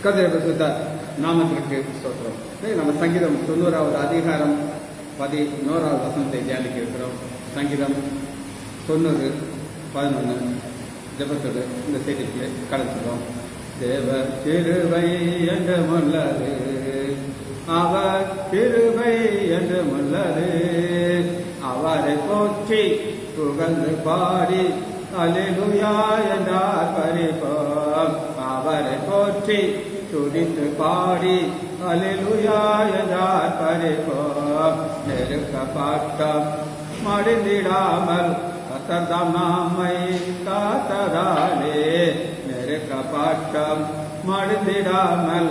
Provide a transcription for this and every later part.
கதிரபசுத்த நாமத்திற்கு ஸ்தோத்திரம். நம்ம சங்கீதம் 90வது அதிகாரம் 11வது வசனத்தை தியானிக்க இருக்கிறோம். சங்கீதம் 90:11 ஜெபத்தோடு இந்த செய்திக்கு கடந்துகிறோம். தேவ கிருபை என்று முள்ளது, அவர் கிருபை என்று முள்ளது, அவரை போற்றி புகழ்ந்து பாடி அல்லேலூயா என்றார் பரிபோம். அவரை போற்றி துதித்து பாடி அல்லேலூயா என்றார் பரிபோம். நெருக்கப்பட்டம் மடிந்திடாமல் கர்த்தர் நம்மை காத்ததாலே, நெருக்கப்பட்டம் மடிந்திடாமல்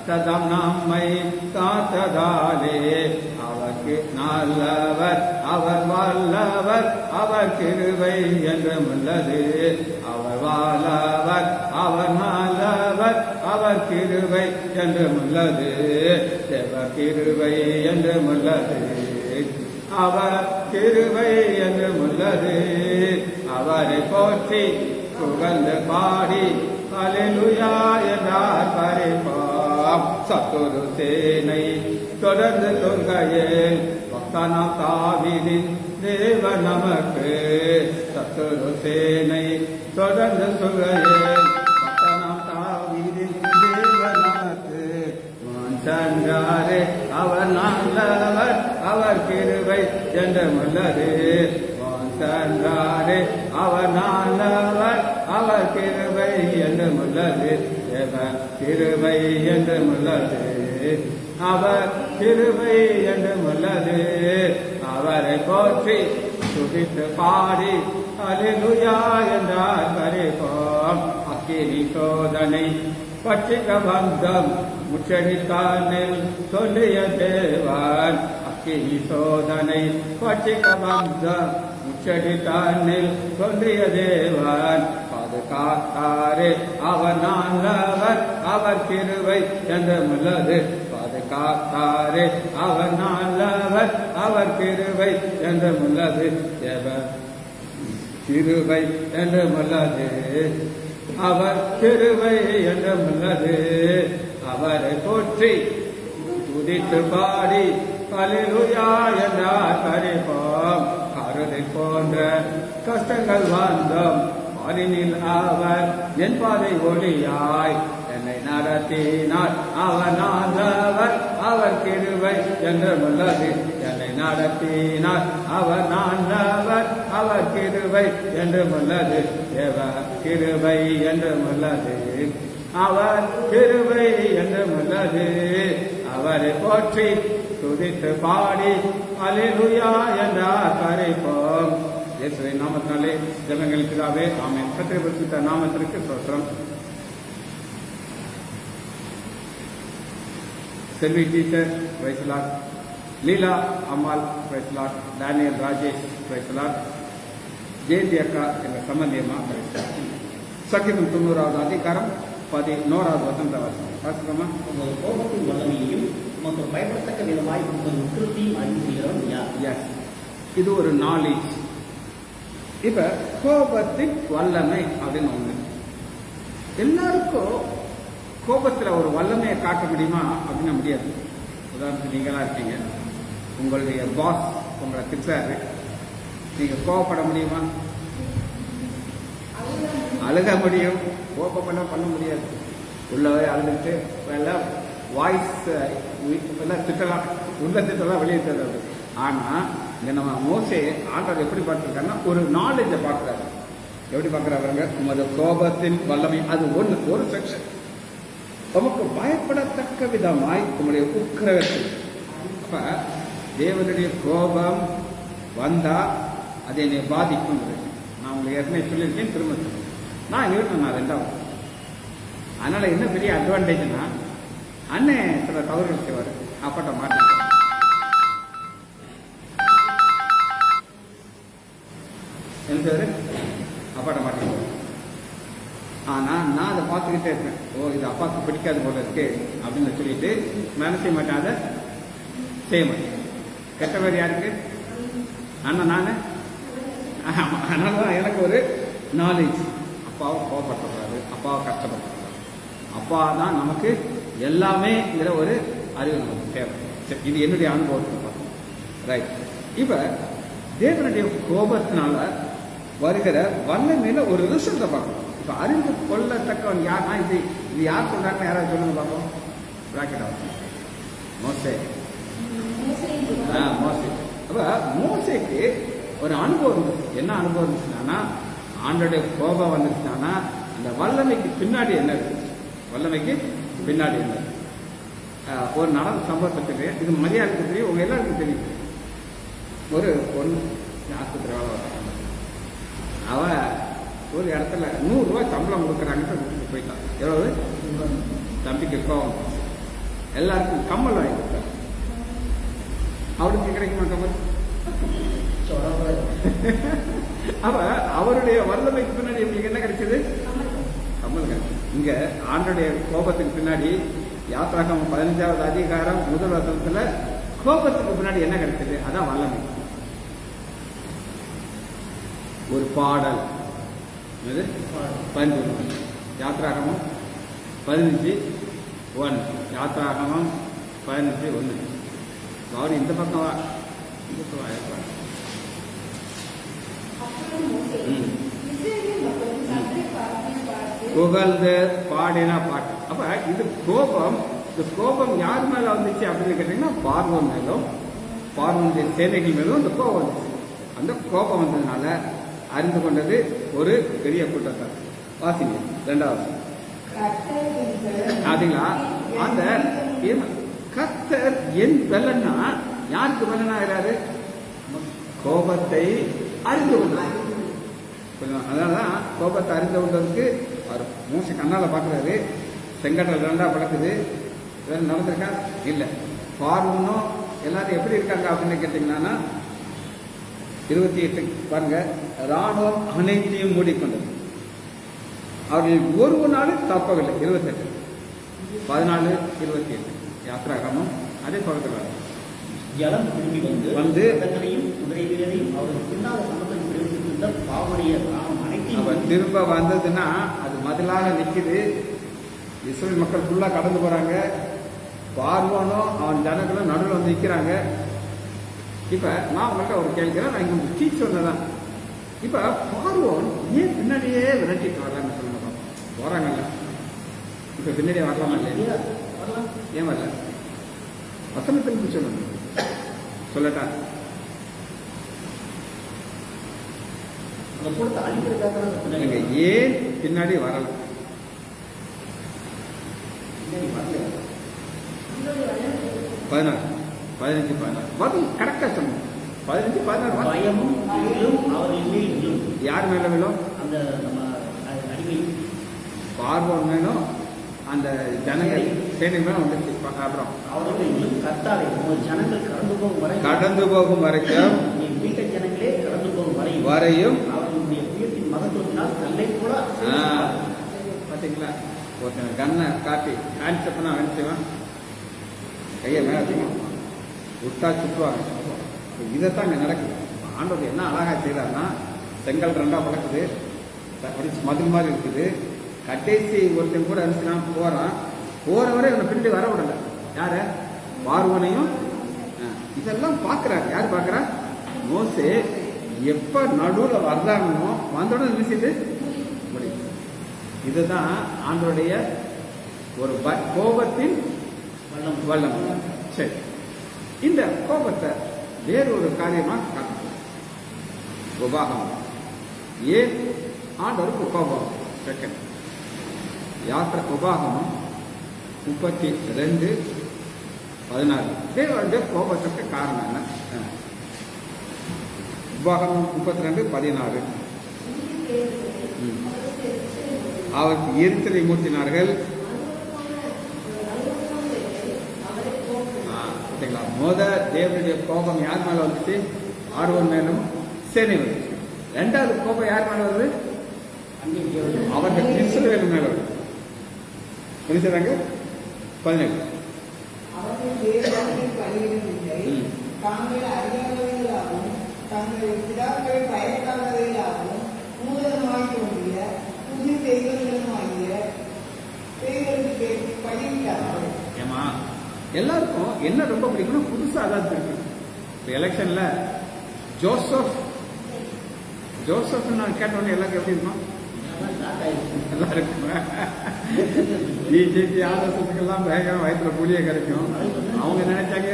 கர்த்தர் நம்மை காத்ததாலே, அவருக்கு நல்லவர் அவர் வல்லவர், அவர் கிருபை என்றும் உள்ளது, அவர் வல்லவர் அவர் நல்லவர், அவர் கிருபை என்றும் உள்ளது, தேவ கிருபை என்றும் உள்ளது, அவர் கிருபை என்றும் உள்ளது, அவரை போற்றி புகழ்ந்து பாடி அல்லேலூயா என்றார் பரிபோம். சத்துரு சேனை தொடர்ந்து தொல்கையில் பக்தனாம் தாவீதின் தேவன் நமக்கு, சத்துரு சேனை தொடர்ந்து சொல்கையில் பக்தனாம் தாவீதின் தேவன் நமக்கு, சென்றாரே அவர் நல்லவர் அவர் கிருபை என்றும் உள்ளது, சென்றாரே அவர் நல்லவர் அவர் கிருபை என்றும் உள்ளது, கிருபை என்றும் உள்ளது, அவர் கிருபை என்றும் உள்ளது, அவரை போற்றி துதித்து பாடி அல்லேலூயா என்றார் பரிபோம். அக்கினி சோதனை பட்சிக்க பந்தம் முச்சடித்தானில் சொல்லிய தேவன், அக்கினி சோதனை பட்சிக்க பந்தம் முச்சடித்தானில் சொல்லிய தேவன், பாதுகாத்தாரே அவர் நல்லவர் அவர் கிருபை என்றும் உள்ளது, பாதுகாத்தாரே அவர் நல்லவர் அவர் கிருபை என்றும் உள்ளது, தேவ கிருபை என்றும் உள்ளது, அவர் கிருபை என்றும் உள்ளது, அவரை போற்றி துதித்து பாடி அல்லேலூயா என்றார் பரிபோம். கருதை போன்ற கஷ்டங்கள் வந்தோம் மாறினில் அவர் என் பாதை ஒளியாய் என்னை நடத்தினார், அவர் நல்லவர் அவர் கிருபை என்றும் உள்ளது, என்னை நடத்தினார் அவர் நல்லவர் அவர் கிருபை என்றும் உள்ளது, தேவ கிருபை என்றும் உள்ளது, அவர் கிருபை என்றும் உள்ளது, அவரை போற்றி துதித்து பாடி அல்லேலூயா என்றார் பரிபோம். இயேசுவின் நாமத்தினாலே ஜெபங்கள் பிதாவே, ஆமென். கர்த்தருடைய பரிசுத்த நாமத்திற்கு ஸ்தோத்திரம். Selvi teacher praise the lord, Leela Ammal praise the lord, Daniel Rajesh praise the lord, Jayanthi அக்கா எங்கள் சம்பந்தியமா பிரைஸ் தி லார்ட். சங்கீதம் 90வது அதிகாரம் 11வது வசனத்தை வாசிக்கமா. உங்கள் கோபத்தின் வல்லமையையும் உமக்கு பயப்படத்தக்க விதமாய் உங்கள் உக்கிரத்தையும் அறிந்து செய்கிறோம் யார்? இது ஒரு நாலேஜ். இப்ப கோபத்தின் வல்லமை அப்படின்னு ஒண்ணு, எல்லாருக்கும் கோபத்துல ஒரு வல்லமையை காட்ட முடியுமா அப்படின்னா முடியாது. உதாரணத்துக்கு நீங்களா இருக்கீங்க, உங்களுடைய பாஸ் உங்களை திட்டாரு, நீங்க கோபப்பட முடியுமா? அழுக முடியும், கோபப்பெல்லாம் பண்ண முடியாது. உள்ளவே அழுதுட்டு எல்லாம் வாய்ஸ் எல்லாம் திட்டலாம், உள்ள திட்டலாம் வெளியே தர்றது. ஆனா இங்க நம்ம மோசே ஆண்டவர் எப்படி பார்த்துருக்காருன்னா ஒரு நாலேஜை பார்க்கிறாரு. எப்படி பார்க்கிறாருங்க? உமது கோபத்தின் வல்லமை, அது ஒரு செக்ஷன். உமக்கு பயப்படத்தக்க விதமாய் உங்களுடைய உக்கிரகத்தில். அப்ப தேவனுடைய கோபம் வந்தா அதை என்னை பாதிக்கும். நான் உங்களுக்கு ஏற்கனவே சொல்லியிருக்கேன், திரும்ப சொல்லுவேன். நான் ரெண்டாவது. அதனால என்ன பெரிய அட்வான்டேஜ்னா, அண்ணன் சில தவறுகள் செய்வார், அப்பாட்ட மாட்டேன். என்ன செய்வாரு? அப்பாட்ட மாட்டேன். ஆனா நான் அதை பார்த்துக்கிட்டே இருப்பேன். ஓ, இது அப்பாவுக்கு பிடிக்காது போல இருக்கு அப்படின்னு சொல்லிட்டு நான் செய்ய மாட்டேன், அதை செய்ய மாட்டேன். கெட்ட பேர் யாருக்கு? அண்ணன் நானு. அதனாலதான் எனக்கு ஒரு நாலேஜ். அப்பாவை கோபப்படுறாரு, அப்பாவை கஷ்டப்படுறாரு. அப்பா தான் நமக்கு எல்லாமேங்கிற ஒரு அறிவு நமக்கு தேவை. சரி, இது என்னுடைய அனுபவத்தில் ரைட். இப்போ தேவனுடைய கோபத்தினால வருகிற வல்லமையில ஒரு ரிசல்ட்டை பார்க்கணும். இப்போ அறிந்து கொள்ளத்தக்கவன் யார்னா இது இது யார் சொல்றாங்கன்னு யாராவது சொல்லுங்க பார்ப்போம். பிராக்கெட் ஆகும் மோசே. மோசே. அப்போ மோசேக்கு ஒரு அனுபவம் இருந்துச்சு. என்ன அனுபவம் இருந்துச்சுன்னா, ஆண்டோடைய கோபம் வந்துச்சுன்னா அந்த வல்லமைக்கு பின்னாடி என்ன இருக்கு, வல்லமைக்கு பின்னாடி என்ன இருக்கு. ஒரு நடந்த சம்பவத்துக்கு இது மரியாதைக்கு தெரியும், உங்க எல்லாருக்கும் தெரியும். ஒரு பொண்ணு ஆஸ்பத்திரி வேலை வர்றாங்க, அவ ஒரு இடத்துல 100 ரூபாய் சம்பளம் கொடுக்குறாங்கன்னு போயிட்டான். எவ்வளவு தம்பிக்கு கோபம், எல்லாருக்கும் கம்மல் வாங்கி கொடுத்தாங்க. அவருக்கு கிடைக்குமா கம்மல்? அவ அவருடைய வல்லமைக்கு பின்னாடி உங்களுக்கு என்ன கிடைச்சது? கம்மல் கிடைச்சது. இங்க ஆண்டுடைய கோபத்துக்கு பின்னாடி யாத்ராகமம் 15வது அதிகாரம் 1 வசனத்துல கோபத்துக்கு பின்னாடி என்ன கிடைச்சது? அதான் வல்லமை. ஒரு பாடல் 15 யாத்ராகமம் 15:1 யாத்ராகமம் 15:1. கௌரி இந்த பக்கம் வா, இந்த பக்கம் வா. புகழ்ந்து பாடின பாட்டு. அப்ப இது கோபம். இந்த கோபம் யார் மேல வந்துச்சு அப்படின்னு கேட்டீங்கன்னா, பார்வோன் மேலும் பார்வோனுடைய சேனைகள் மேலும் இந்த கோபம் வந்துச்சு. அந்த கோபம் வந்ததுனால அறிந்து கொண்டது ஒரு பெரிய கூட்டத்தார். வாசிங்க 2வது. அதுங்களா அந்த கர்த்தர் என் பலன்னா யாருக்கு பலனா இருக்கிறாரு? கோபத்தை அறிந்து கொண்டார். அதனாலதான் கோபத்தை அறிந்து கொண்டதுக்கு அவர் மோசே கண்ணால பாக்குறாரு. செங்கடல் 2ஆ பழக்குது. நடந்திருக்கா? இல்ல. பார்வோனும் எல்லாரும் எப்படி இருக்காங்க அப்படின்னு கேட்டீங்கன்னா, 28 பாருங்க, ராணுவம் அனைத்தையும் மூடிக்கொண்டது, அவர்கள் ஒரு நாள் தப்பவில்லை. 28, 14, 28 யாத்ராகமம் அதே சொல்றாங்க. ஜலம் திரும்பி வந்து குதிரை வீரரையும் அவர்கள் பின்னால் சமத்தில் பிரிவித்திருந்த பாவனைய அனைத்தையும் அவர் திரும்ப வந்ததுன்னா அது மதிலாக நிற்குது. இஸ்ரேல் மக்கள் ஃபுல்லா கடந்து போறாங்க. பார்வோனும் அவன் ஜனங்களும் நடுவில் வந்து நிற்கிறாங்க. இப்ப நான் உங்கள்கிட்ட ஒரு கேள்விக்கிறேன், நான் இங்க டீச் சொன்னதான். இப்ப பார்வோன் ஏன் பின்னாடியே விரட்டிட்டு வரலான்னு சொல்லுங்க. போறாங்கல்ல, இப்ப பின்னாடியே வரலாமா இல்லையா? ஏன் வரல? வசனத்தில் சொல்லணும். சொல்லட்டா? ஏன் பின்னாடி வரல? 16, 15, 16 வரும். கரெக்டா சொல்லணும். 15, 16 பயமும் யார் மேல விழும்? அந்த அடிமை பார்வோன் மேலும் அந்த ஜனங்கள் சேனை மேல வந்துச்சு. அப்புறம் அவர்களும் கர்த்தாவே ஜனங்கள் கடந்து போகும் வரைக்கும் வீட்டை ஜனங்களே கடந்து போகும் வரையும் அவர்களுடைய உயர்த்தின் மகத்துவத்தினால் கல்லை கூட பாத்தீங்களா? ஒருத்தன் கண்ணை காட்டி கான்செப்ட்னா அவன் செய்வான், கையை மேல விட்டா சுற்றுவாங்க. இதைத்தான் இங்க நடக்குது. ஆண்டவர் என்ன அழகா செய்யறாருன்னா, செங்கல் 2ஆ பழக்குது, மதில் மாதிரி இருக்குது. கடைசி ஒருத்தன் கூட அரிசிலாம் போறான். போறவரை இவனை பின்னாடி வர விடல. யார? பார்வோனையும். இதெல்லாம் பாக்குறாரு. யார் பாக்குறா? மோசே. எப்ப நடுவுல வர்றாங்கன்னோ வந்தோட நினைச்சிட்டு முடியும். இதுதான் ஆண்டோடைய ஒரு கோபத்தின் வல்லம். சரி, இந்த கோபத்தை வேறொரு காரியமா காட்டுது. உபாகம் ஏன் ஆண்டவருக்கு கோபம்? செகண்ட் உபாகமம் 32, 16 தேவனுடைய கோபத்துக்கு காரணம் என்ன? உபாகமம் 32, 16 அவருக்கு எரிச்சலை மூட்டினார்கள். தேவனுடைய கோபம் யார் மேல வந்துச்சு? ஆர்வம் மேலும் சேனை வந்துச்சு. 2வது கோபம் யார் மேல வருது? அவர்கள் இஸ்ரவேல் மேல வருது. புரிஞ்சுறாங்க? 17 தாங்கள் அறியாதவர்களாகவும் தங்கள் பிதாக்கள் பயக்காதவர்களாகவும் மூலமாய் தோன்றிய புது தெய்வங்களுமாகிய செய்வதற்கு பயிரிட்டார்கள். ஏமா எல்லாருக்கும் என்ன ரொம்ப பிடிக்கணும், புதுசா அதான் பிடிக்கும். இப்போ எலெக்ஷன்ல ஜோசப் நான் கேட்டோன்னே எல்லாருக்கும் எப்படி இருக்கும்? நல்லா இருக்கும். பிஜேபி ஆர்எஸ்எஸ்க்கெல்லாம் பயங்கரம் வயிற்றுல புளிய கிடைக்கும். அவங்க நினைச்சாங்க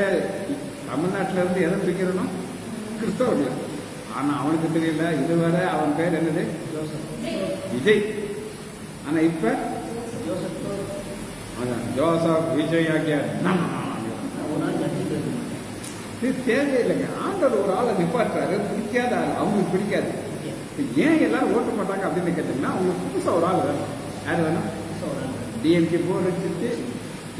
தமிழ்நாட்டில இருந்து எதை பிடிக்கிறோம், கிறிஸ்தவர்கள். ஆனா அவனுக்கு தெரியல, இதுவரை அவன் பேர் என்னது, விஜய். ஆனா இப்ப ஜோசப் விஜய் ஆகிய இது தேவையில்லைங்க. ஆண்டவர் ஒரு ஆளை நிப்பாட்டுறாரு, பிடிக்காத ஆள், அவங்களுக்கு பிடிக்காது. ஏன் எல்லாரும் ஓட்ட மாட்டாங்க அப்படின்னு கேட்டீங்கன்னா, அவங்களுக்கு புதுசா ஒரு ஆள் வேணும். யாரு வேணும்? டிஎம்கே போர்டு வச்சுட்டு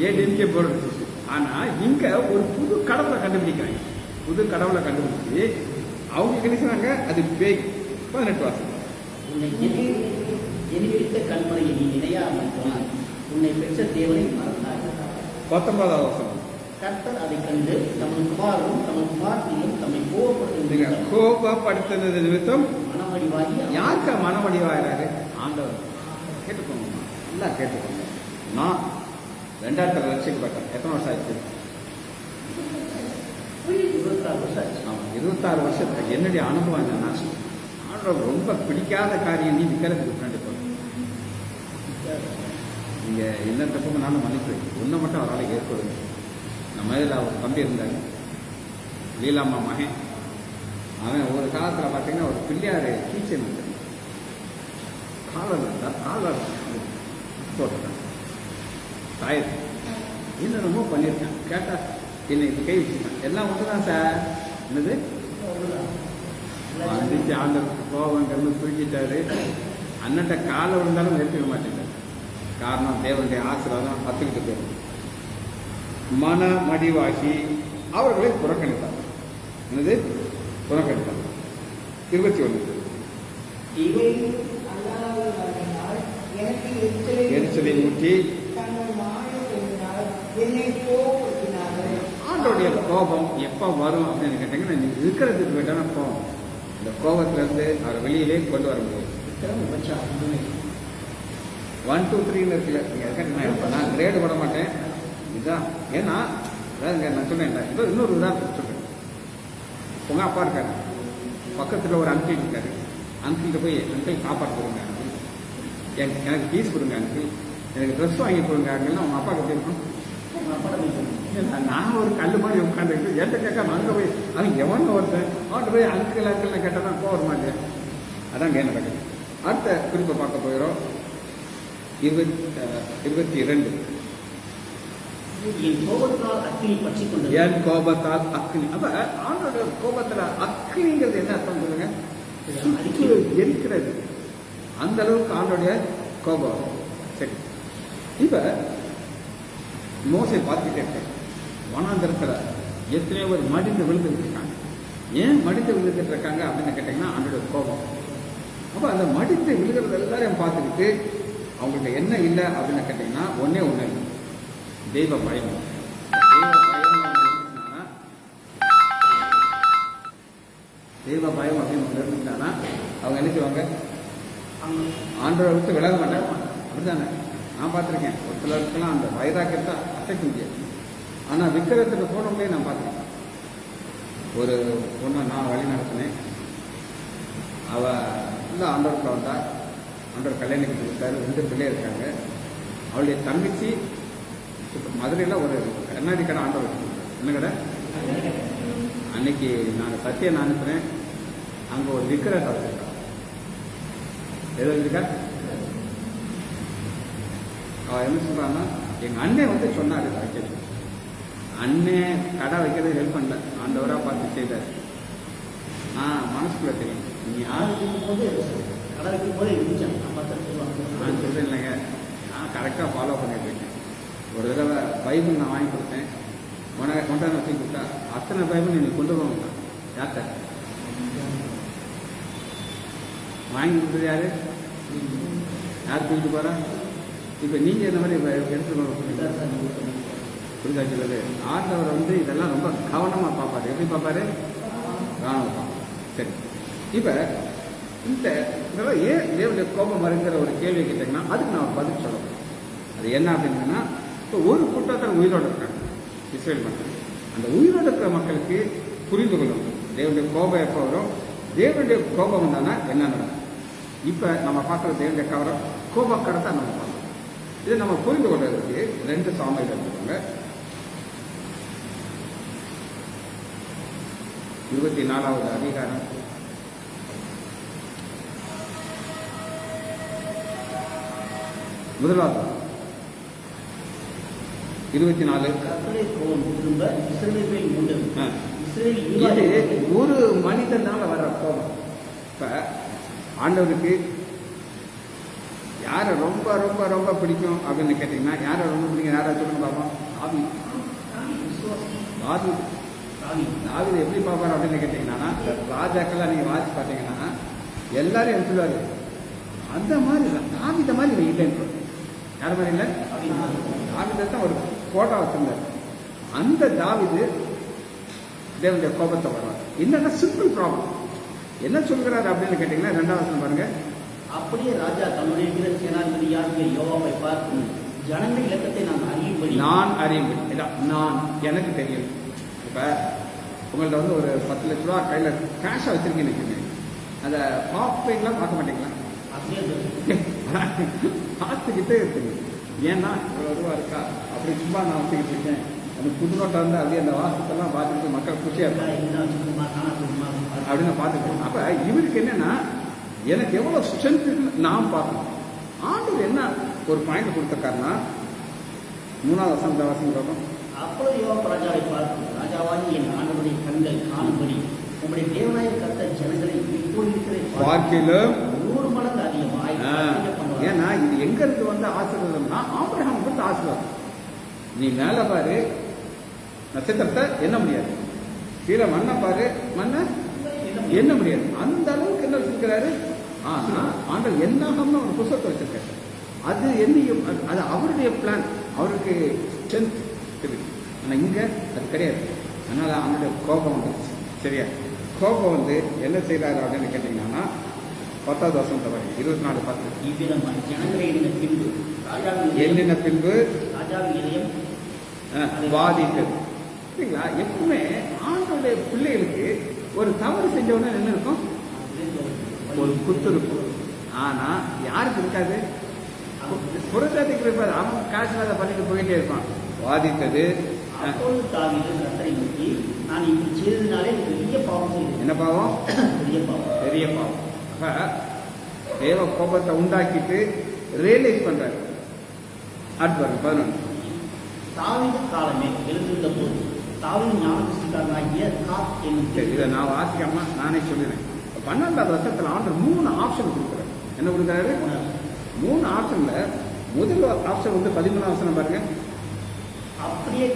ஏடிஎம்கே போர்டு வச்சுட்டு. ஆனா இங்க ஒரு புது கடவுளை கண்டுபிடிக்கிறாங்க. புது கடவுளை கண்டுபிடிச்சு அவங்க கிடைச்சாங்க, அது பேய். 18 வாசம். உன்னை ஜெனிப்பித்த கண்மறையை நீ நினையாமல் போனாய், உன்னை பெற்ற தேவனை மறந்தாய். 19வது வாசம். கர்த்தர் அதை கண்டு தமது குமாரனும் தமது குமாரத்தையும் தம்மை கோபப்படுத்தினது நிமித்தம் மனமடிவாகி. யாருக்கா மனமடிவாகிறாரு? ஆண்டவர். கேட்டுக்கோங்க, நல்லா கேட்டுக்கோங்க. நான் 2000 ரசிக்கப்பட்டேன். எத்தனை வருஷம் ஆயிடுச்சு? 26 வருஷம் ஆச்சு. 26 வருஷத்துக்கு என்னுடைய அனுபவம் என்னன்னா, ஆண்டவர் ரொம்ப பிடிக்காத காரியம் நீ விற்கிறதுக்கு ஃப்ரெண்டு போய் நீங்க என்ன தப்பு பண்ணாலும் மன்னிப்பு ஒன்றை மட்டும் அவரால் ஏற்படுங்க. நம்ம இதில் அவர் தம்பி இருந்தார், லீலாம்மா மகன். அவன் ஒரு காலத்தில் பார்த்தீங்கன்னா ஒரு பிள்ளையார் கீச்சன் வந்து காலர் போட்டுட்டான் தாயத்து. இன்னும் ரொம்ப பண்ணியிருக்கேன். கேட்டா என்னை கை வச்சுட்டான். எல்லாம் ஒன்று தான் சார். என்னது வந்துச்சு, ஆண்டவருக்கு கோபம் கண்ணு தூக்கிட்டாரு. அண்ணன்ட்ட காலை விழுந்தாலும் நிறுத்திக்க மாட்டேங்கிறார். காரணம் தேவனுடைய ஆசீர்வாதம் பத்துக்கிட்டு போயிடும். மனமடிவாகி அவர்களை புறக்கணித்தார். என்னது புறக்கணித்தார்? 21. இவை அல்லாதவர்களால் எனக்கு எரிச்சலை ஊற்றி தங்கள் மாயத்தினால் என்னை கோபப்படுத்தினார்கள். ஆண்டோடைய கோபம் எப்ப வரும் அப்படின்னு கேட்டீங்கன்னா, நீங்க இருக்கிறதுக்கு வேண்டாம் கோபம். இந்த கோபத்துல இருந்து அவர் வெளியிலே கொண்டு வர முடியும். 1 2 3 இருக்குல்ல, நீங்க நான் கிரேடு போட மாட்டேன். இதுதான் ஏன்னா நான் சொன்னேன். இப்போ இன்னொரு உதாரணம் சொல்றேன். உங்க அப்பா இருக்காரு, பக்கத்துல ஒரு அங்கிள் இருக்காரு. அங்கிள்கிட்ட போய் அங்கிள் சாப்பாடு கொடுங்க, எனக்கு ஃபீஸ் கொடுங்க, அங்கிள் எனக்கு ட்ரெஸ் வாங்கி கொடுங்க அப்படின்னா உங்க அப்பாவுக்கு எப்படி இருக்கும்? நான் ஒரு கல் மாதிரி உட்காந்துக்கிட்டு என்கிட்ட கேட்காம அங்கே போய் அவன் எவன் ஒருத்தன் அவன்கிட்ட போய் அங்கிள் அங்கிள்னு கேட்டால் தான் போக மாட்டேன். அதான் கேம் நடக்குது. அடுத்த குறிப்பை பார்க்க போயிடும். 22. என் கோபத்தால் அக்கினி பற்றிக் கொண்டது. என் கோபத்தால் அக்னி. அப்ப ஆண்டோட கோபத்துல அக்னிங்கிறது என்ன அர்த்தம் சொல்லுங்க? எரிக்கிறது. அந்த அளவுக்கு ஆண்டோடைய கோபம். சரி, இப்ப மோசை பார்த்துட்டே இருக்காங்க. வனாந்தரத்துல எத்தனையோ ஒரு மடிந்து விழுந்துட்டு இருக்காங்க. ஏன் மடிந்து விழுந்துட்டு இருக்காங்க அப்படின்னு கேட்டீங்கன்னா, ஆண்டோட கோபம். அப்ப அந்த மடிந்து விழுகிறது எல்லாரையும் பார்த்துக்கிட்டு அவங்கள்ட்ட என்ன இல்லை அப்படின்னு கேட்டீங்கன்னா, ஒன்னே ஒண்ணு இல்லை, தெய்வ பயம். தெய்வ பயம் அப்படின்னு ஒன்று இருந்துட்டாங்கன்னா அவங்க என்ன செய்வாங்க? ஆண்டவரை விட்டு விலக மாட்டாங்க. அப்படிதானே? நான் பார்த்துருக்கேன். ஒரு சிலருக்கெல்லாம் அந்த வைராக்கியத்தை அசைக்க முடியாது. ஆனால் விக்கிரத்துக்கு போனவங்களே நான் பார்த்துருக்கேன். ஒரு பொண்ணை நான் வழி நடத்தினேன். அவள் இல்லை ஆண்டவருக்கு வந்தா. ஆண்டவர் கல்யாணம் கொடுத்தாரு. 2 பிள்ளை இருக்காங்க. அவளுடைய தங்கச்சி மதுரையில் ஒரு கண்ணாடி கடை ஆண்டவர் வச்சுருக்காரு. என்ன கடை? அன்னைக்கு நான் சத்தியம் நான் அனுப்புறேன். அங்கே ஒரு விக்கிரத்தை வச்சிருக்கா. எது வச்சிருக்கா? அவ என்ன சொல்றான்னா, எங்க அண்ணன் வந்து சொன்னாரு வைக்கிறது. அண்ணன் கடை வைக்கிறது ஹெல்ப் பண்ணல, ஆண்டவரா பார்த்து செய்தார். மனசுக்குள்ள தெரியும். நீ யாரும் போது கடை வைக்கும் போது இருந்துச்சேன். நான் சொல்றேன் இல்லைங்க, நான் கரெக்டாக ஃபாலோ பண்ணிட்டு இருக்கேன். ஒரு தடவை பைபிள் நான் வாங்கி கொடுத்தேன். கொண்டாந்து வச்சு கொடுத்தா அத்தனை பைபிள் நீ கொண்டு போக யார்கிட்ட வாங்கி கொடுத்தது யாரு? யார் தூக்கிட்டு போறா? இப்போ நீங்க இந்த மாதிரி எடுத்து புரிதா சொல்லுது. ஆண்டவர் வந்து இதெல்லாம் ரொம்ப கவனமா பார்ப்பாரு. எப்படி பார்ப்பாரு? கவனமா பார்ப்பாரு. சரி, இப்ப இந்த இதெல்லாம் ஏன் தேவனுடைய கோபம் வருங்கிற ஒரு கேள்வி கேட்டீங்கன்னா, அதுக்கு நான் பதில் சொல்லணும். அது என்ன அப்படின்னா, இப்போ ஒரு கூட்டத்தில் உயிரோடு இருக்காங்க இஸ்ரேல் மக்கள். அந்த உயிரோடு இருக்கிற மக்களுக்கு புரிந்து கொள்ளணும் தேவனுடைய கோபம் எப்போ வரும், தேவனுடைய கோபம் வந்தானா என்ன நடக்கும். இப்போ நம்ம பார்க்குற தேவனுடைய கவரம் கோபக்கரத்தை நம்ம பார்க்கணும். இதை நம்ம புரிந்து கொள்வதற்கு 2 சாமுவேல் எடுத்துக்கோங்க. 24வது அதிகாரம் 1வது 24. கர்த்தருடைய கோபம் திரும்ப இஸ்ரவேல் மேல் மூண்டது. இஸ்ரவேல் இது யூதாவின் ஒரு மனிதனால வர்ற கோபம். இப்ப ஆண்டவருக்கு யாரை ரொம்ப ரொம்ப ரொம்ப பிடிக்கும் அப்படின்னு கேட்டீங்கன்னா, யாரை ரொம்ப பிடிக்கும், யாரை சொல்லுங்க பார்ப்போம். தாவீது எப்படி பார்ப்பார் அப்படின்னு கேட்டீங்கன்னா, ராஜாக்கெல்லாம் நீங்க வாசி பார்த்தீங்கன்னா எல்லாரும் என்ன சொல்லுவாரு, அந்த மாதிரி இல்லை, தாவீத மாதிரி இவன் இல்லைன்னு. யார் மாதிரி இல்லை, தாவீதை தான் ஒரு போட்டோ வச்சிருந்தார். அந்த தாவீது தேவனுடைய கோபத்தை வருவார். என்னன்னா சிம்பிள் ப்ராப்ளம். என்ன சொல்கிறார் அப்படின்னு கேட்டீங்கன்னா, 2வது வசனம் பாருங்க. அப்படியே ராஜா தன்னுடைய வீர சேனாதிபதியாகிய யோவாபை பார்த்து, ஜனங்கள் இலக்கத்தை நான் அறியும்படி இதான் நான் எனக்கு தெரியும். இப்ப உங்கள்ட்ட வந்து ஒரு 10 லட்ச ரூபா கையில கேஷா வச்சிருக்கீங்க, அதை பார்ப்பீங்களா பார்க்க மாட்டீங்களா? அப்படியே பார்த்துக்கிட்டே இருக்குங்க. ஏன்னா இவ்வளோ ரூபா இருக்கா அப்படி சும்மா நான் வச்சுக்கிட்டு இருக்கேன். அந்த புது நோட்டை வந்து அப்படியே அந்த வாசத்தெல்லாம் பார்த்துட்டு மக்கள் குஷியாக இருப்பாங்க அப்படின்னு பார்த்துக்கணும். அப்போ இவருக்கு என்னன்னா, எனக்கு எவ்வளோ ஸ்ட்ரென்த் நான் பார்க்கணும். ஆண்டவர் என்ன ஒரு பாயிண்ட் கொடுத்துருக்காருன்னா, 3வது வசனம் பார்ப்போம். அப்பொழுது யோவாப் ராஜாவை பார்த்து, ராஜாவாகி என் ஆண்டவருடைய கண்கள் காணும்படி உங்களுடைய தேவனாய கர்த்தர் ஜனங்களை இப்போது இருக்கிற பார்க்கிலும் 100 மடங்கு அதிகமாய் ஏன்னா இது எங்க இருந்து வந்து ஆசீர்வாதம்னா, ஆபிரகாம் கொடுத்த ஆசீர்வாதம். நீ மேல பாரு நட்சத்திரத்தை எண்ண முடியாது, கீழே மண்ணை பாரு மண்ணை எண்ண முடியாது. அந்த அளவுக்கு என்ன வச்சிருக்கிறாரு. ஆனா ஆண்டவர் என்னாகம்னு ஒரு புத்தகத்தை வச்சிருக்காரு. அது என்னையும் அது அவருடைய பிளான், அவருக்கு ஸ்ட்ரென்த் இருக்கு. ஆனா இங்க அது கிடையாது. அதனால அவனுடைய கோபம் வந்துருச்சு. சரியா, கோபம் வந்து என்ன செய்யறாரு அப்படின்னு கேட்டீங்கன்னா, 10வது வசனத்தை பாருங்க, 24:10. இவ்விதமாக ஜனங்களை எண்ணின பின்பு ராஜாவின் இதயம் வாதித்தது. சரிங்களா, எப்பவுமே ஆண்டோடைய பிள்ளைகளுக்கு ஒரு தவறு செஞ்சவொடனே என்ன இருக்கும், ஒரு குத்து இருக்கும். ஆனா யாருக்கு இருக்காது, புறத்தாதிக்கு இருப்பாரு. அவன் காசு அதை பண்ணிட்டு போயிட்டே இருப்பான். வாதித்தது. அப்பொழுது தாவீது கர்த்தரை நோக்கி, நான் இப்படி செய்ததினாலே பெரிய பாவம் செய்தேன். என்ன பாவம்? பெரிய பாவம், பெரிய பாவம். அப்ப தேவ கோபத்தை உண்டாக்கிட்டு ரியலைஸ் பண்றாரு. அடுத்து 11. தாவீது காலமே எழுந்திருந்த போது தாவீது ஞானகிருஷ்ணாகிய காத் என்னும் இதை நான் வாசிக்காம நானே சொல்லிடுறேன். 12வது வருஷத்துல ஆண்டவர் 3 ஆப்ஷன் கொடுக்குறாரு. என்ன கொடுக்குறாரு? 3 ஆப்ஷன்ல முதல் ஆப்ஷன் வந்து 13வது வசனம் பாருங்க. அப்படியே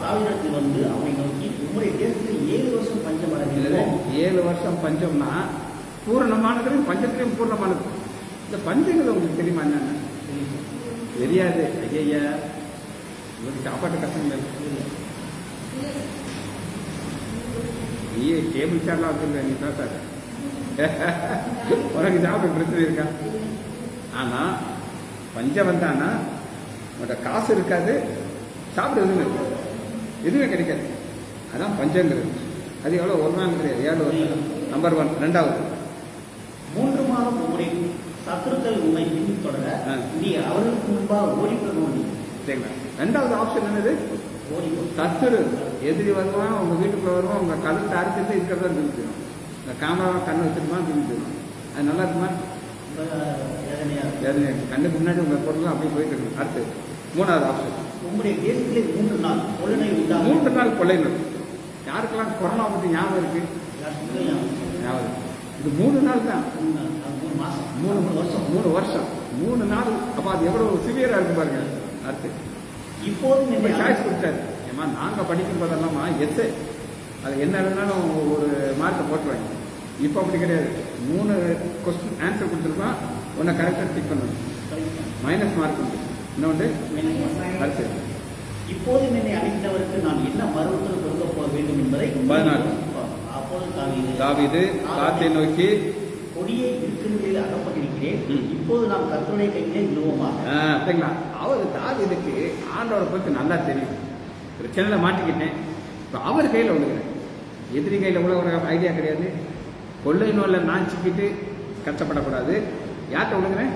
தாவீது வந்து அவனை நோக்கி, உங்களுடைய தேசத்தில் 7 வருஷம் பஞ்சம் வரவில்லை. 7 வருஷம் பஞ்சம்னா பூரணமானதுலையும் பஞ்சத்திலையும் பூர்ணமானது. இந்த பஞ்சங்கள் உங்களுக்கு தெரியுமா என்னன்னு? தெரியாது. ஐயா உங்களுக்கு சாப்பாட்டு கஷ்டம் இல்லை. நீ கேபிள் சேர்லாம் வச்சுருக்க, நீ பேசாத. உனக்கு சாப்பிட பிரச்சனை இருக்கா? ஆனா பஞ்சம் வந்தானா உன்னோட காசு இருக்காது, சாப்பிட எதுவுமே கிடைக்காது. அதான் பஞ்சங்கிறது. அது எவ்வளோ ஒரு நாள் கிடையாது, 7 வருஷம். நம்பர் 1. 2வது 3 மாதம் உங்களுடைய சத்துருக்கள் உண்மை பின் தொடர நீ அவர்களுக்கு முன்பாக ஓடிப்போம். சரிங்களா, 2வது ஆப்ஷன் என்னது? சத்துரு எதிரி வருவான், உங்க வீட்டுக்குள்ள வருவான், உங்க கழுத்தை அரைச்சிட்டு இருக்கிறதா திரும்பிடும். இந்த கேமரா கண்ணு வச்சிருமா திரும்பிடும். அது நல்லா இருக்குமா? கண்ணுக்கு முன்னாடி உங்க பொருள் அப்படியே போயிட்டு இருக்கு. அடுத்து 3வது ஆப்ஷன், உங்களுடைய தேசத்திலே 3 நாள் கொள்ளை உண்டாகும். 3 நாள் கொள்ளை நடக்கும். யாருக்கெல்லாம் கொரோனா பற்றி ஞாபகம் இருக்கு? ஞாபகம். இது 3 நாள் தான். 3 மாசம், 3 வருஷம் 3 நாள். அப்ப அது எவ்வளவு சிவியரா இருக்கு பாருங்க. அடுத்து இப்போது சாய்ஸ் கொடுத்தாரு. ஏமா நாங்க படிக்கும் போதெல்லாமா எஸ்ஏ அது என்ன வேணாலும் ஒரு மார்க்கை போட்டுருவாங்க. இப்போ அப்படி கிடையாது. 3 கொஸ்டின் ஆன்சர் கொடுத்துருக்கோம், ஒன்றை கரெக்டாக டிக் பண்ணணும், மைனஸ் மார்க் உண்டு. இன்னொன்று அடுத்து, இப்போது என்னை அழைத்தவருக்கு நான் என்ன மறுபடியும் கொடுக்க போக வேண்டும் என்பதை 14. அப்போது தாவீது காத்தை நோக்கி கொடியை இருக்கின்றதில் அகப்பட்டிருக்கிறேன். ம். இப்போது நாம் கர்த்தருடைய கையிலே விழுவோமாக. சரிங்களா? அவர் தாவீதுக்கு ஆண்டவரை பற்றி நல்லா தெரியும். பிரச்சனையில் மாட்டிக்கிட்டேன், இப்போ அவர் கையில் விழுகிறேன். எதிரி கையில் விழுகிற ஐடியா கிடையாது. கொள்ளை நோயில் நான் சிக்கிட்டு கஷ்டப்படக்கூடாது. யார்கிட்ட விழுகிறேன்?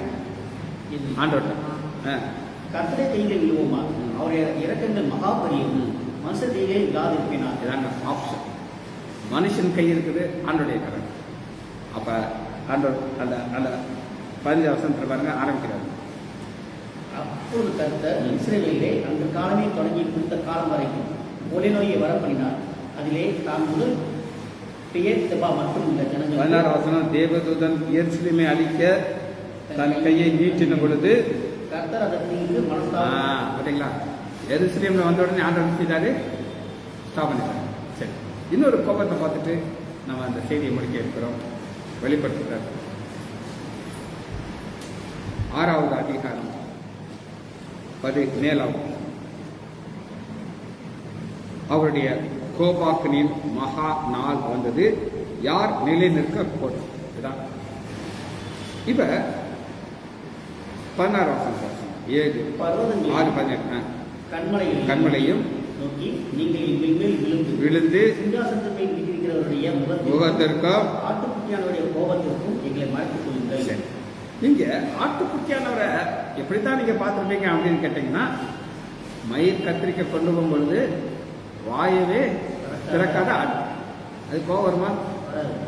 ஆண்டவர்கிட்ட. கர்த்தருடைய கையிலே விழுவோமாக. அவருடைய இரக்கங்கள் மகா பெரியது. மனுஷர் கையிலே இல்லாது இருப்பினார். இதாங்க ஆப்ஷன். மனுஷன் கை இருக்குது, ஆண்டோடைய கரம். அப்போ ஆண்டோர் அந்த அந்த 15 வருஷத்துல பாருங்க ஆரம்பிக்கிறார். அப்பொழுது கர்த்தர் இஸ்ரவேலிலே அந்த காலமே தொடங்கி குறித்த காலம் வரைக்கும் கொலை நோயை வரப்பண்ணினார். அதிலே தான் முதல் பெயர் தெபா மற்றும் இந்த ஜனங்கள் 16 வசனம், தேவதூதன் எருசலேமை அழிக்க தன் கையை நீட்டின பொழுது கர்த்தர் அதற்கு இங்கு மனஸ்தாபம். பார்த்தீங்களா? எருசலேமில் வந்த உடனே ஆண்டவர் செய்தாரு, ஸ்டாப் பண்ணிட்டாரு. சரி, இன்னொரு கோபத்தை பார்த்துட்டு நம்ம அந்த செய்தியை முடிக்க இருக்கிறோம். வெளிப்படுத்துகிறார் 6வது அதிகாரம் 17. அவருடைய கோபாக்கனின் மகா நாள் வந்தது, யார் நிலை நிற்க போதும். இப்ப 16 வருஷம் 7 பர்வதங்கள் 6 18 கண்மலையும் நோக்கி நீங்கள் எங்கள் மேல் விழுந்து சிங்காசனத்தின் மேல் வீற்றிருக்கிறவருடைய முகத்திற்கும் ஆட்டுக்குட்டியானவருடைய கோபத்திற்கும் எங்களை மறைத்துக் கொள்ளுங்கள். சரி, நீங்க ஆட்டுக்குட்டியானவரை எப்படித்தான் நீங்க பார்த்துருப்பீங்க அப்படின்னு கேட்டீங்கன்னா, மயிர் கத்திரிக்கை கொண்டு போகும்பொழுது வாயவே திறக்காத ஆடு. அது கோவம் வருமா?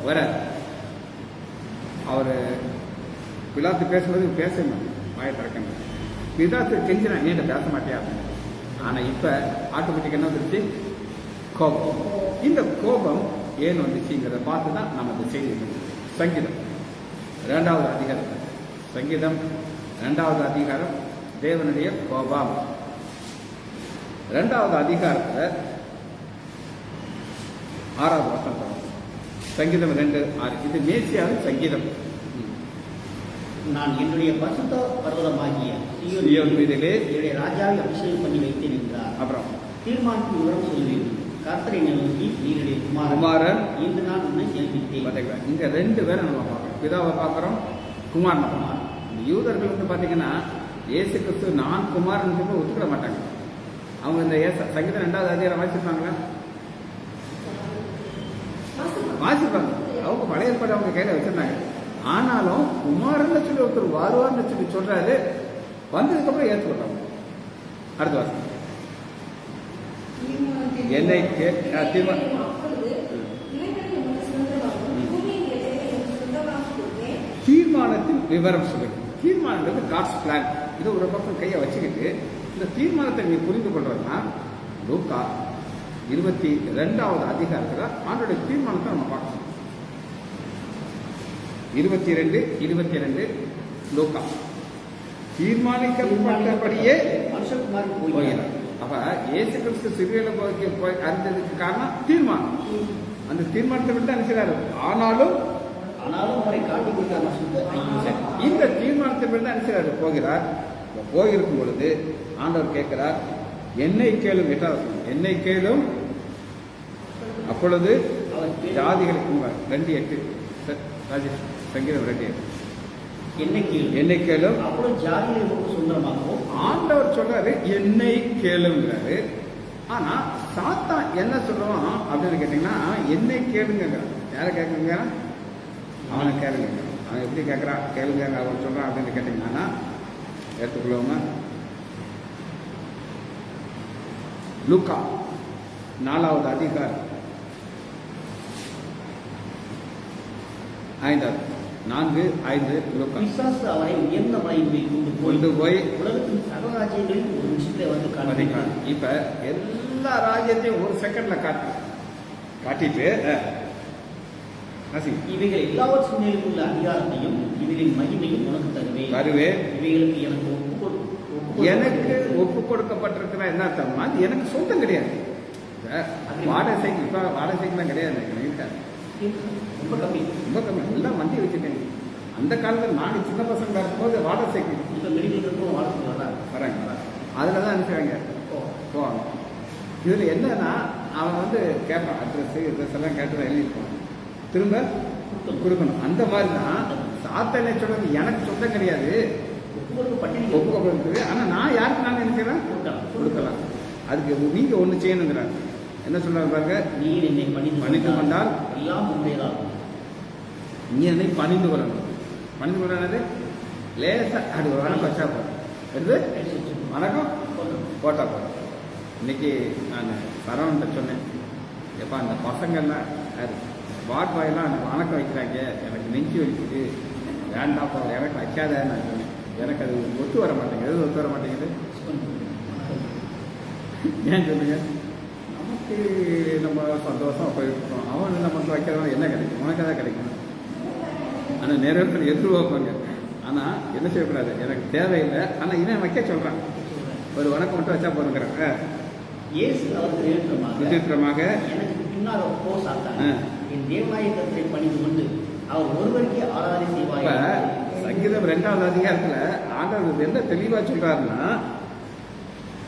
வராது. அவர் பிலாத்து பேசும்போது பேசணும், வாயை திறக்கணும். பிலாத்து கெஞ்சினா நீண்ட பேச மாட்டியா. ஆனா இப்ப ஆட்டுக்குட்டிக்கு என்ன வந்துருச்சு? கோபம். இந்த கோபம் ஏன் வந்துச்சுங்கிறத பார்த்து தான் நம்ம இந்த செய்தி. சங்கீதம் 2வது அதிகாரம், சங்கீதம் 2வது அதிகாரம் தேவனுடைய கோபம். 2வது அதிகாரத்தில் 6வது வசனம், சங்கீதம் 2:6. இது மேசியாவின் சங்கீதம். நான் என்னுடைய பரிசுத்த பர்வதமாகிய சீயோன் மீதிலே என்னுடைய ராஜாவை அபிஷேகம் பண்ணி வைத்தேன் என்றார். அப்புறம் தீர்மானத்தின் விவரம் சொல்லுவேன். கர்த்தரை நோக்கி நீருடைய குமாரன் இன்று நான் உன்னை ஜெயித்தேன். இங்க 2 பேரை நம்ம பார்க்கிறோம். பிதாவை பார்க்கிறோம், குமாரனை பார்க்கிறோம். இந்த யூதர்கள் வந்து பார்த்தீங்கன்னா இயேசு கிறிஸ்து நான் குமாரன் சொல்லி ஒத்துக்கிட மாட்டாங்க. அவங்க இந்த சங்கீதம் 2வது அதிகாரம் வாசிப்பாங்களா? வாசிப்பாங்க. அவங்க பழைய ஏற்பாடு அவங்க கையில வச்சிருந்தாங்க. ஆனாலும் குமாரன்னு சொல்லி ஒருத்தர் வருவார்னு சொல்லி சொல்றாரு. வந்ததுக்கு அப்புறம் ஏற்றுக்கொண்டாங்க. அடுத்த வாசம், என்னை தீர்மானத்தின் விவரம் சொல்லுங்க. தீர்மானம் காட்ஸ் பிளான். இது ஒரு பக்கம் கையை வச்சுக்கிட்டு இந்த தீர்மானத்தை நீ புரிந்து கொள்றதுன்னா லூக்கா 22வது அதிகாரத்தில் ஆண்டோடைய தீர்மானத்தை நம்ம பார்க்கணும். 22 லூக்கா தீர்மானிக்கப்பட்டபடியே மனுஷகுமாரன் போகிறார். அப்ப இயேசு கிறிஸ்து சிறுவேல போய் அறிந்ததுக்கு காரணம் தீர்மானம். அந்த தீர்மானத்தை விட்டு அனுப்பிச்சாரு. ஆனாலும் அவரை காட்டி கொடுத்தார். இந்த தீர்மானத்தை விட்டு அனுப்பிச்சாரு போகிறார். போயிருக்கும் பொழுது ஆண்டவர் கேட்கிறார், என்னை கேளும். என்னை கேளும். அப்பொழுது ஜாதிகளுக்கு 2:8 ராஜேஷ் சங்கீதம் 2:8 என்னை கேளும். அப்புறம் ஜாதிகளுக்கு சுந்தரமாகவும் ஆண்டவர் சொல்றாரு என்னை கேளுங்கிறாரு. ஆனா சாத்தான் என்ன சொல்றான் அப்படின்னு கேட்டீங்கன்னா, என்னை கேளுங்க. யாரை கேட்குங்க? அவனை கேளுங்க. அவன் எப்படி கேட்கறான்? கேளுங்க அவன் சொல்றான் அப்படின்னு கேட்டீங்கன்னா எடுத்துக்கொள்ளுவோங்க. லூக்கா 4வது அதிகாரம் 4:5 லூக்கா. பிசாசு அவரை உயர்ந்த மலையில் கொண்டு போய் உலகத்தின் சகராஜ்யங்களில் ஒரு நிமிஷத்தை வந்து காண்பிக்கிறார். இப்ப எல்லா ராஜ்யத்தையும் ஒரு செகண்ட்ல காட்டிட்டு இவைகள் எல்லாவற்றின் மேலும் உள்ள அதிகாரத்தையும் இவைகளின் மகிமையும் உனக்கு தருவேன். இவைகளுக்கு எனக்கு ஒப்பு கொடுக்கப்பட்டிருக்கிற என்ன அர்த்தம்னா, அது எனக்கு சொந்தம் கிடையாது. வாடகை சைக்கிள் இப்ப வாடகை சைக்கிள்லாம் கிடையாது. ரொம்ப கம்மி எல்லாம் வண்டி வச்சுட்டேன். அந்த காலத்தில் நான் சின்ன பசங்க இருக்கும்போது வாடகை சைக்கிள் இப்போ மெடிக்கல் வாடகை வராங்க. அதில் தான் அனுப்பிச்சாங்க போவாங்க. இதில் என்னன்னா அவன் வந்து கேட்பான், அட்ரஸ் எல்லாம் கேட்டு தான் எழுதியிருப்பான். திரும்ப கொடுக்கணும். அந்த மாதிரி தான் சாத்தானே சொல்றது எனக்கு சொந்தம் கிடையாது, ஒப்புக்கொடுக்க பட்டினி ஒப்புக்கொடுக்குது. ஆனால் நான் யாருக்கு நான் நினைக்கிறேன் கொடுக்கலாம். அதுக்கு நீங்க ஒண்ணு செய்யணுங்கிறாங்க. என்ன சொல்றாங்க பாருங்க, நீ என்னை பணிந்து கொண்டால் எல்லாம் உண்மையதாகும். நீ என்னை பணிந்து கொள்ளணும். பணிந்து கொள்ளது லேசா அது வணக்கம் வச்சா போதும். எடுத்து வணக்கம் போட்டா போதும். இன்னைக்கு நான் சரவண்கிட்ட சொன்னேன், எப்பா அந்த பசங்கள்லாம் வாட் பாயெல்லாம் எனக்கு வணக்கம் வைக்கிறாங்க, எனக்கு நெஞ்சு வலிக்குது, வேண்டாப்பா எனக்கு வைக்காத நான் சொன்னேன். எனக்கு அது ஒத்து வர மாட்டேங்குது. எது ஒத்து வர மாட்டேங்குது? ஏன் சொல்லுங்க, நமக்கு நம்ம சந்தோஷம் போயிருக்கோம், அவன் நமக்கு வைக்கிறவன் என்ன கிடைக்கும்? உனக்கு தான் கிடைக்கும். ஆனால் நிறைய பேர் எதிர்பார்ப்பாங்க. ஆனால் என்ன செய்யக்கூடாது, எனக்கு தேவையில்லை, ஆனால் இவன் வைக்க சொல்கிறான், ஒரு வணக்கம் மட்டும் வச்சா போதுங்கிறாங்க. இயேசு அவருக்கு விசித்திரமாக எனக்கு பின்னால் போ சாத்தானே, என் தேவனாய கர்த்தரை பணிந்து கொண்டு அவர் ஒருவருக்கே ஆராதனை செய்வார். சங்கீதம் 2வது அதிகாரத்துல ஆண்டவர் என்ன தெளிவா சொல்றாருன்னா,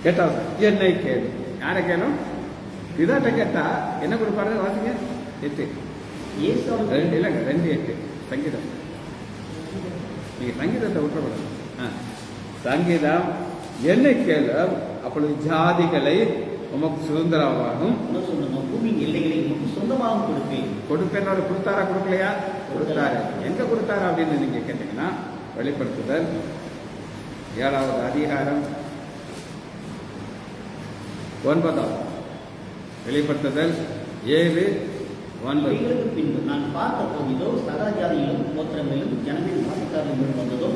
கேட்டா என்னை கேளு. யாரை கேளும்? இதாட்ட கேட்டா என்ன கொடுப்பாரு? வாசிங்க 8 இயேசு இல்லைங்க 2:8 சங்கீதம். நீங்க சங்கீதத்தை விட்டுறக்கூடாது. சங்கீதம் என்னை கேளு, அப்பொழுது ஜாதிகளை உமக்கு சுதந்திரமாகும், பூமியின் எல்லைகளை சொந்தமாக கொடுப்பேன். கொடுப்பேன். கொடுத்தாரா கொடுக்கலையா? கொடுத்தாரு. எங்க கொடுத்தாரு அப்படின்னு நீங்க கேட்டீங்கன்னா, வெளிப்படுத்துதல் 7வது அதிகாரம் 9. வெளிப்படுத்துதல் 7:9. பின்பு நான் பார்த்த போதிலோ சகல ஜாதியிலும் கோத்திரங்களிலும் ஜனங்களின் வாசிக்காரர்களும் வந்ததோ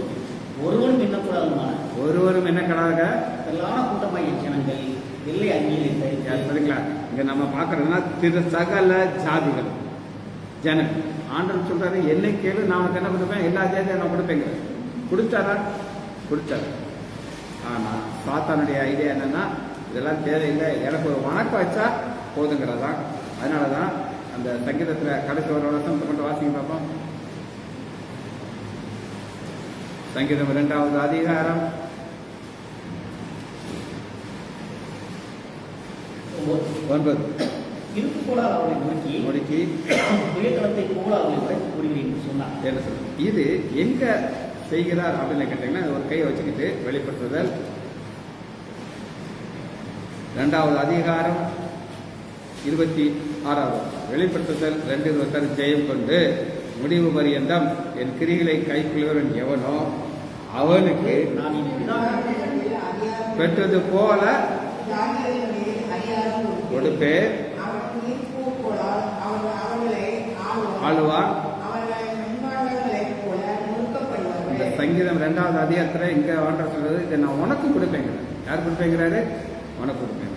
ஒருவரும் எண்ணக்கூடாதுமான ஒருவரும் என்னக்கூடாத எல்லா கூட்டமாகிய ஜனங்கள் வெள்ளை அங்கியிலே சரிங்களா? இங்க நம்ம பாக்குறதுன்னா திரு சகல ஜாதிகள் ஜனங்கள். ஆண்டவர் சொல்றாரு, என்னை கேளு, நான் உனக்கு என்ன கொடுப்பேன், எல்லா ஜாதியும் நான் கொடுப்பேங்க. கொடுத்தாரா? கொடுத்தாரு. ஆனா சாத்தானுடைய ஐடியா என்னன்னா, இதெல்லாம் தேவையில்லை, எனக்கு ஒரு வணக்கம் வச்சா போதுங்கிறதான். அதனாலதான் அந்த சங்கீதத்துல கடைசி ஒரு வருஷம் மட்டும் வாசிங்க பார்ப்போம். சங்கீதம் 2வது அதிகாரம் 9. இருக்கு போல அவரை முடுக்கி புயத்தளத்தை போல அவரை வரைத்து கூறுகிறேன் சொன்னார். என்ன சொல்றது? இது எங்க செய்கிறார் அப்படின்னு கேட்டீங்கன்னா, ஒரு கையை வச்சுக்கிட்டு வெளிப்படுத்துதல் 2வது அதிகாரம் 26. வெளிப்படுத்துதல் 2:26 ஜெயம் கொண்டு முடிவு பரியந்தம் என் கிரிகளை கைக்குள்ளவன் எவனோ அவனுக்கு நான் பெற்றது போல கொடுப்பேன், ஆளுவான். இந்த சங்கீதம் 2வது அதிகாரத்தில் இங்க ஆண்டவர் சொல்றது, இதை நான் உனக்கு கொடுப்பேங்க. யார் கொடுப்பேங்கிறாரு? உனக்கு கொடுப்பேன்.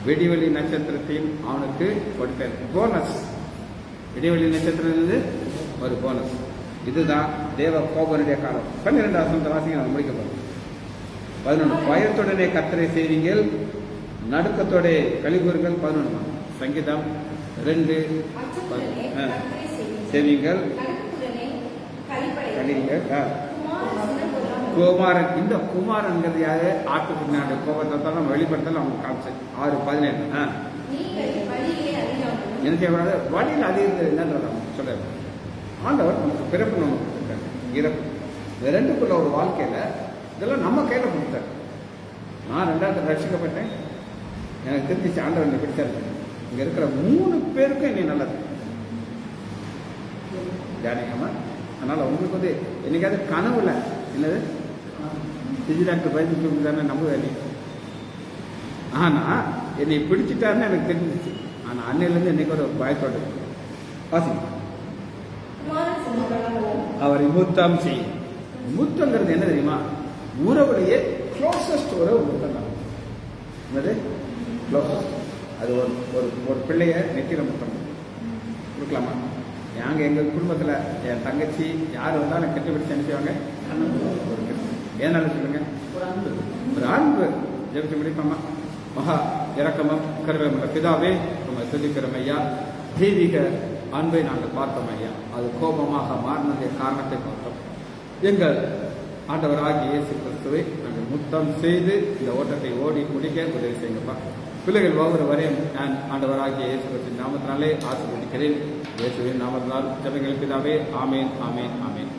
வெடிவெளி நட்சத்திரத்தையும் அவனுக்கு கொடுப்பேன். போனஸ். வெடிவெளி நட்சத்திரம் ஒரு போனஸ். இதுதான் தேவ கோபனுடைய காலம். 12வது வாசிங்க நம்ம முடிக்க போறோம். 11 பயத்துடனே கர்த்தரை செய்வீங்கள், நடுக்கத்தோட கலிகூறுகள். 11 சங்கீதம் 2 செய்வீங்கள். குமாரன். இந்த குமாரன்கிறது யாரு? ஆட்டுக்குட்டினாடு கோபத்தை தான் வெளிப்படுத்தல அவங்க காமிச்சு 6:17. என்ன செய்யக்கூடாது? வழியில் அதிக என்னன்றத சொல்ல ஆண்டவர் நமக்கு பிறப்பு நமக்கு கொடுத்தாரு, இறப்பு. இந்த ரெண்டுக்குள்ள ஒரு வாழ்க்கையில இதெல்லாம் நம்ம கையில கொடுத்தாரு. நான் 2வது ரட்சிக்கப்பட்டேன், எனக்கு தெரிஞ்சிச்சு ஆண்டவர் பிடிச்சாரு. இங்க இருக்கிற 3 பேருக்கும் என்னை நல்லது ஜானிக்காம. அதனால உங்களுக்கு வந்து என்னைக்காவது கனவுல என்னது டிஜிடாக்டர் பயந்து சொல்லிதானே நம்ப வேலை. ஆனா என்னை பிடிச்சிட்டாருன்னு எனக்கு தெரிஞ்சிச்சு. ஆனா அன்னையிலேருந்து என்னைக்கு ஒரு பயத்தோடு வாசிங்க. அவரை முத்தம் செய்யும். முத்தங்கிறது என்ன தெரியுமா? உறவுலையே க்ளோசஸ்ட் உறவு முத்தம் தான். என்னது க்ளோசஸ்ட்? அது ஒரு பிள்ளைய நெத்திர முத்தம் கொடுக்கலாமா? நாங்கள் எங்கள் குடும்பத்தில் என் தங்கச்சி யார் வந்தாலும் கெட்டுப்பிடிச்சு அனுப்பிவாங்க. ஏனால சொல்லுங்க, ஒரு அன்பு ஜெபிச்சு முடிப்பாமா? மகா இறக்கமும் கருவேமுள்ள பிதாவே நம்ம துதிக்கிறோம் ஐயா. தெய்வீக அன்பை நாங்கள் பார்த்தோம் ஐயா. அது கோபமாக மாறினதை காரணத்தை பார்த்தோம். எங்கள் ஆண்டவராகிய இயேசு கிறிஸ்துவை நாங்கள் முத்தம் செய்து இந்த ஓட்டத்தை ஓடி முடிக்க உதவி செய்யுங்கப்பா. பிள்ளைகள் ஒவ்வொரு வரையும் நான் ஆண்டவராகிய இயேசு கிறிஸ்துவின் நாமத்தினாலே ஆசீர்வதிக்கிறேன். இயேசுவின் நாமத்தினால் ஜெபங்கள் பிதாவே. ஆமேன், ஆமேன், ஆமேன்.